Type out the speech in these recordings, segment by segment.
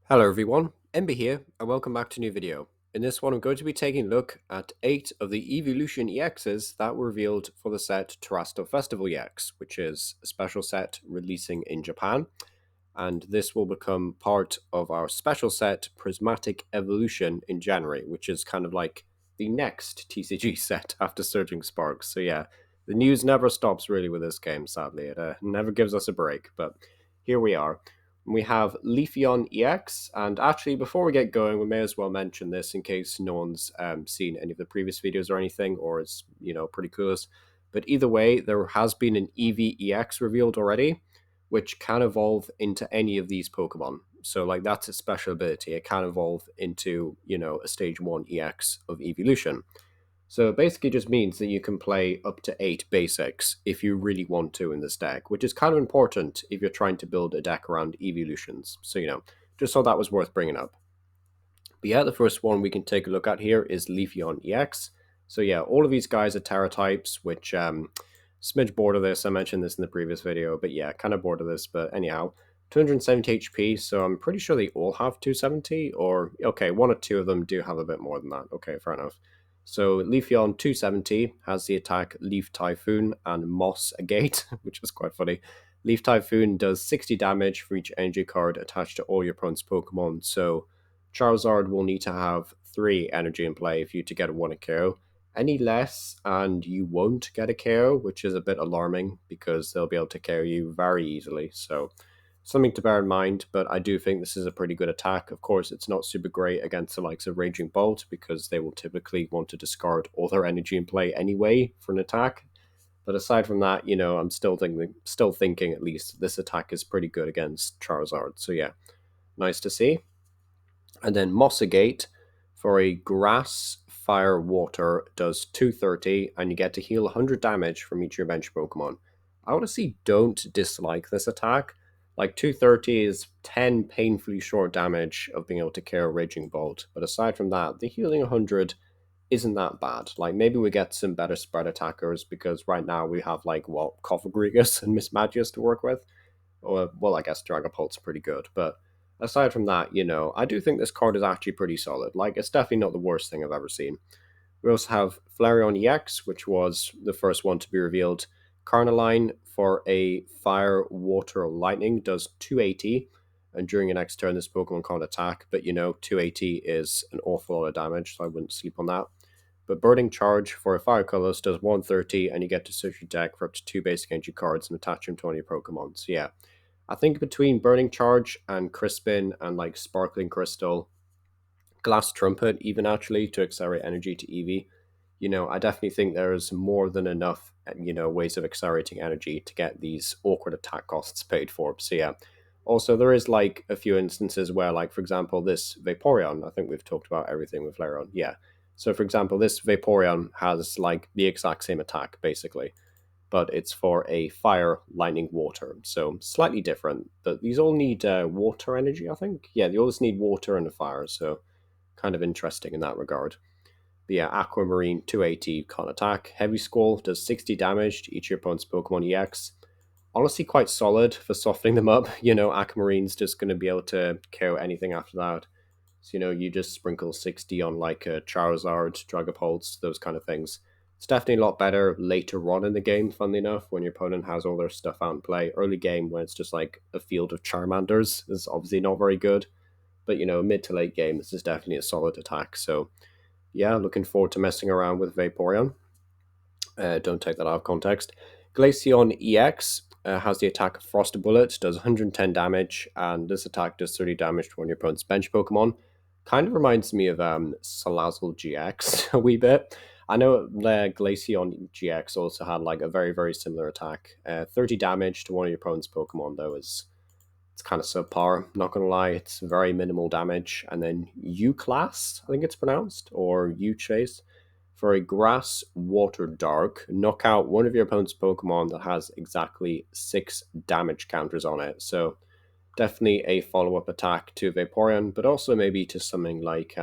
Hello everyone, Ember here, and welcome back to a new video. In this one I'm going to be taking a look at 8 of the Eeveelution EXs that were revealed for the set Terastal Festival EX, which is a special set releasing in Japan, and this will become part of our special set Prismatic Evolution in January, which is kind of like the next TCG set after Surging Sparks. So yeah, the news never stops really with this game, sadly. It never gives us a break, but here we are. We have Leafeon EX, and actually, before we get going, we may as well mention this in case no one's seen any of the previous videos or anything, or is pretty clueless. But either way, there has been an Eevee EX revealed already, which can evolve into any of these Pokemon. So, like, that's a special ability. It can evolve into a Stage 1 EX of Eeveelution. So it basically just means that you can play up to 8 basics if you really want to in this deck, which is kind of important if you're trying to build a deck around Eeveelutions. So, just thought that was worth bringing up. But yeah, the first one we can take a look at here is Leafeon EX. So yeah, all of these guys are Terra types, which smidge bored of this. I mentioned this in the previous video, but yeah, kind of bored of this. But anyhow, 270 HP, so I'm pretty sure they all have 270, or okay, one or two of them do have a bit more than that. Okay, fair enough. So Leafeon 270 has the attack Leaf Typhoon and Moss Agate, which is quite funny. Leaf Typhoon does 60 damage for each energy card attached to all your opponent's Pokemon, so Charizard will need to have 3 energy in play for you to get a 1 KO. Any less, and you won't get a KO, which is a bit alarming because they'll be able to KO you very easily. So something to bear in mind, but I do think this is a pretty good attack. Of course, it's not super great against the likes of Raging Bolt because they will typically want to discard all their energy in play anyway for an attack. But aside from that, I'm still thinking at least this attack is pretty good against Charizard. So yeah, nice to see. And then Mossagate for a grass, fire, water does 230, and you get to heal 100 damage from each of your bench Pokemon. I honestly don't dislike this attack. Like 230 is 10 painfully short damage of being able to KO Raging Bolt, but aside from that, the healing 100 isn't that bad. Like maybe we get some better spread attackers because right now we have like Cofagrigus and Mismagius to work with. Or well, I guess Dragapult's pretty good, but aside from that, I do think this card is actually pretty solid. Like, it's definitely not the worst thing I've ever seen. We also have Flareon EX, which was the first one to be revealed. Carnaline for a Fire, Water, Lightning does 280, and during your next turn, this Pokemon can't attack, but 280 is an awful lot of damage, so I wouldn't sleep on that. But Burning Charge for a Fire Colorless does 130, and you get to search your deck for up to 2 basic energy cards and attach them to one of your Pokemon. So yeah, I think between Burning Charge and Crispin and like Sparkling Crystal, Glass Trumpet, even actually to accelerate energy to Eevee, I definitely think there's more than enough, ways of accelerating energy to get these awkward attack costs paid for. So yeah. Also, there is like a few instances where, like, for example, this Vaporeon, I think we've talked about everything with Flareon. Yeah. So, for example, this Vaporeon has like the exact same attack, basically, but it's for a fire, lightning, water. So slightly different. But these all need water energy, I think. Yeah, they always need water and a fire. So kind of interesting in that regard. But yeah, Aquamarine 280 can't attack. Heavy Squall does 60 damage to each of your opponent's Pokemon EX. Honestly, quite solid for softening them up. Aquamarine's just going to be able to KO anything after that. So, you just sprinkle 60 on like a Charizard, Dragapult, those kind of things. It's definitely a lot better later on in the game, funnily enough, when your opponent has all their stuff out in play. Early game, when it's just like a field of Charmanders, is obviously not very good. But, mid to late game, this is definitely a solid attack. So, yeah, looking forward to messing around with Vaporeon. Don't take that out of context. Glaceon EX has the attack Frost Bullet, does 110 damage, and this attack does 30 damage to one of your opponent's bench Pokemon. Kind of reminds me of Salazzle GX a wee bit. I know Glaceon GX also had like a very, very similar attack. 30 damage to one of your opponent's Pokemon, though, it's kind of subpar. Not gonna lie, it's very minimal damage. And then U-Class, I think it's pronounced, or U-Chase, for a Grass Water Dark, knock out one of your opponent's Pokemon that has exactly 6 damage counters on it. So definitely a follow-up attack to Vaporeon, but also maybe to something like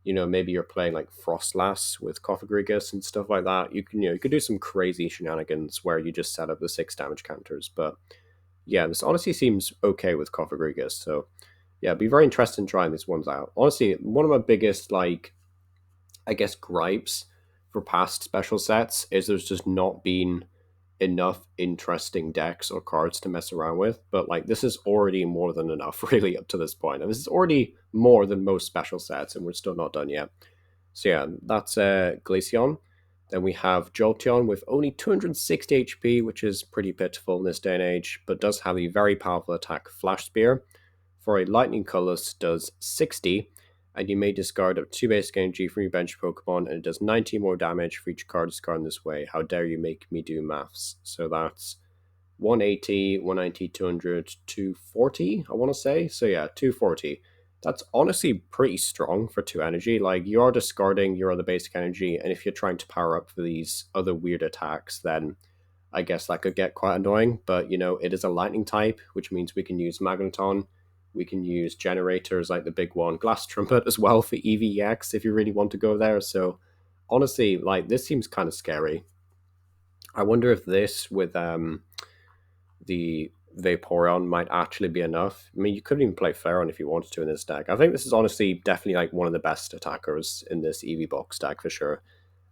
maybe you're playing like Frostlass with Cofagrigus and stuff like that. You could do some crazy shenanigans where you just set up the 6 damage counters. But yeah, this honestly seems okay with Cofagrigus. So yeah, it'd be very interesting trying these ones out. Honestly, one of my biggest, like, I guess, gripes for past special sets is there's just not been enough interesting decks or cards to mess around with. But like, this is already more than enough, really, up to this point. And this is already more than most special sets, and we're still not done yet. So yeah, that's Glaceon. Then we have Jolteon with only 260 HP, which is pretty pitiful in this day and age, but does have a very powerful attack, Flash Spear. For a Lightning Colorless, does 60, and you may discard up 2 basic energy from your bench Pokemon, and it does 90 more damage for each card discarded this way. How dare you make me do maths? So that's 180, 190, 200, 240, I want to say. So yeah, 240. That's honestly pretty strong for 2 energy. Like, you are discarding your other basic energy, and if you're trying to power up for these other weird attacks, then I guess that could get quite annoying. But, it is a lightning type, which means we can use Magneton. We can use generators like the big one, Glass Trumpet, as well for EVX if you really want to go there. So honestly, like, this seems kind of scary. I wonder if this with the Vaporeon might actually be enough. I mean, you could even play Ferron if you wanted to in this deck. I think this is honestly definitely like one of the best attackers in this EV box deck for sure.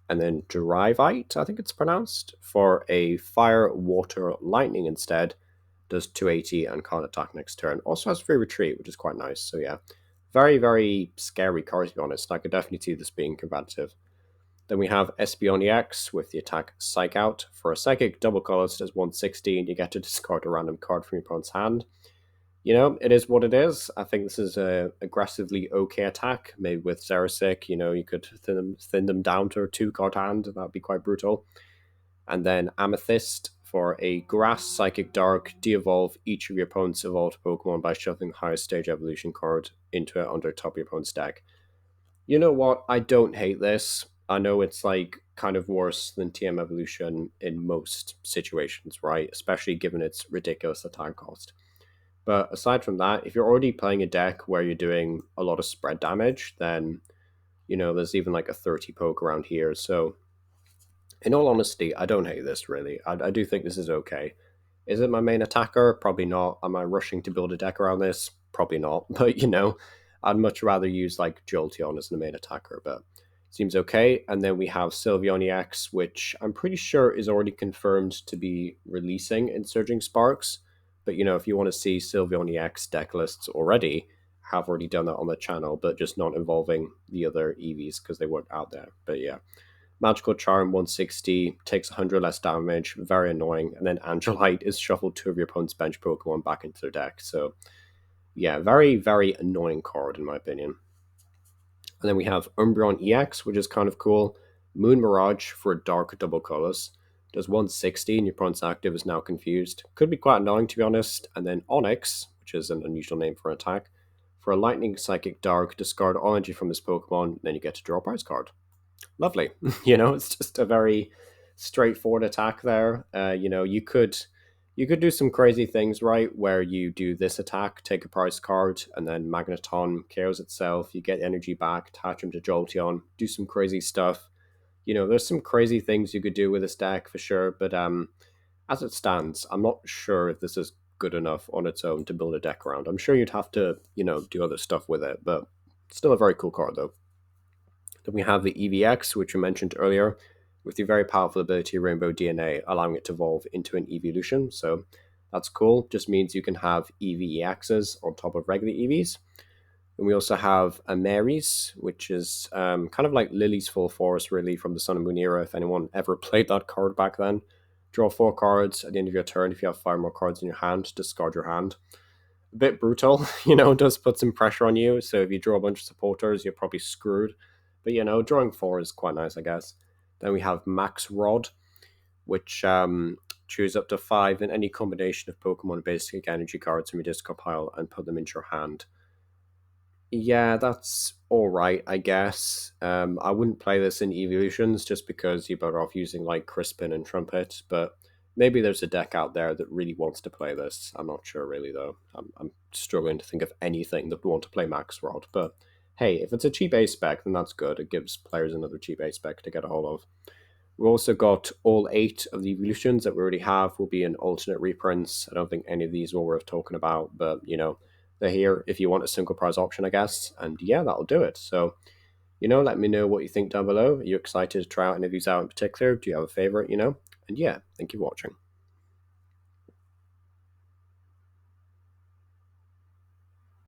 And then Drivite, I think it's pronounced, for a Fire, Water, Lightning instead, does 280 and can't attack next turn. Also has free retreat, which is quite nice. So yeah, very, very scary card to be honest. I could definitely see this being competitive. Then we have Espeon EX with the attack Psych Out. For a Psychic double colors, does 160, and you get to discard a random card from your opponent's hand. It is what it is. I think this is a aggressively okay attack. Maybe with Xerasic, you could thin them down to a 2-card hand. That would be quite brutal. And then Amethyst for a Grass Psychic Dark. De-evolve each of your opponent's evolved Pokemon by shuffling the highest stage evolution card into it under top of your opponent's deck. You know what? I don't hate this. I know it's like kind of worse than TM Evolution in most situations, right? Especially given its ridiculous attack cost. But aside from that, if you're already playing a deck where you're doing a lot of spread damage, then, there's even like a 30 poke around here. So, in all honesty, I don't hate this really. I do think this is okay. Is it my main attacker? Probably not. Am I rushing to build a deck around this? Probably not. But, I'd much rather use like Jolteon as the main attacker, but seems okay. And then we have Sylveon EX, which I'm pretty sure is already confirmed to be releasing in Surging Sparks. But, if you want to see Sylveon EX deck lists already, have already done that on the channel, but just not involving the other EVs because they weren't out there. But yeah. Magical Charm 160, takes 100 less damage, very annoying. And then Angelite is shuffled 2 of your opponent's bench Pokemon back into their deck. So, yeah, very, very annoying card in my opinion. And then we have Umbreon EX, which is kind of cool. Moon Mirage for Dark Double Colors. Does 160 and your opponent's active is now confused. Could be quite annoying to be honest. And then Onyx, which is an unusual name for an attack. For a Lightning Psychic Dark, discard all energy from this Pokemon, then you get to draw a prize card. Lovely. It's just a very straightforward attack there. You could do some crazy things, right? Where you do this attack, take a prize card, and then Magneton KOs itself. You get energy back, attach him to Jolteon, do some crazy stuff. There's some crazy things you could do with this deck for sure. But as it stands, I'm not sure if this is good enough on its own to build a deck around. I'm sure you'd have to, do other stuff with it, but still a very cool card though. Then we have the EVX, which we mentioned earlier, with the very powerful ability Rainbow DNA, allowing it to evolve into an Eeveelution. So that's cool. Just means you can have EVEXs on top of regular EVs. And we also have Amaris, which is kind of like Lily's Full Forest, really, from the Sun and Moon era, if anyone ever played that card back then. Draw 4 cards at the end of your turn. If you have 5 more cards in your hand, discard your hand. A bit brutal, does put some pressure on you. So if you draw a bunch of supporters, you're probably screwed. But, drawing 4 is quite nice, I guess. Then we have Max Rod, which choose up to 5 in any combination of Pokemon basic energy cards from your discard pile and put them into your hand. Yeah, that's alright, I guess. I wouldn't play this in Eeveelutions just because you're better off using like Crispin and Trumpet, but maybe there's a deck out there that really wants to play this. I'm not sure really though. I'm struggling to think of anything that would want to play Max Rod, but hey, if it's a cheap A spec, then that's good. It gives players another cheap A spec to get a hold of. We've also got all 8 of the evolutions that we already have will be in alternate reprints. I don't think any of these are worth talking about, but they're here if you want a single prize option, I guess. And yeah, that'll do it. So, let me know what you think down below. Are you excited to try out any of these out in particular? Do you have a favorite, And yeah, thank you for watching.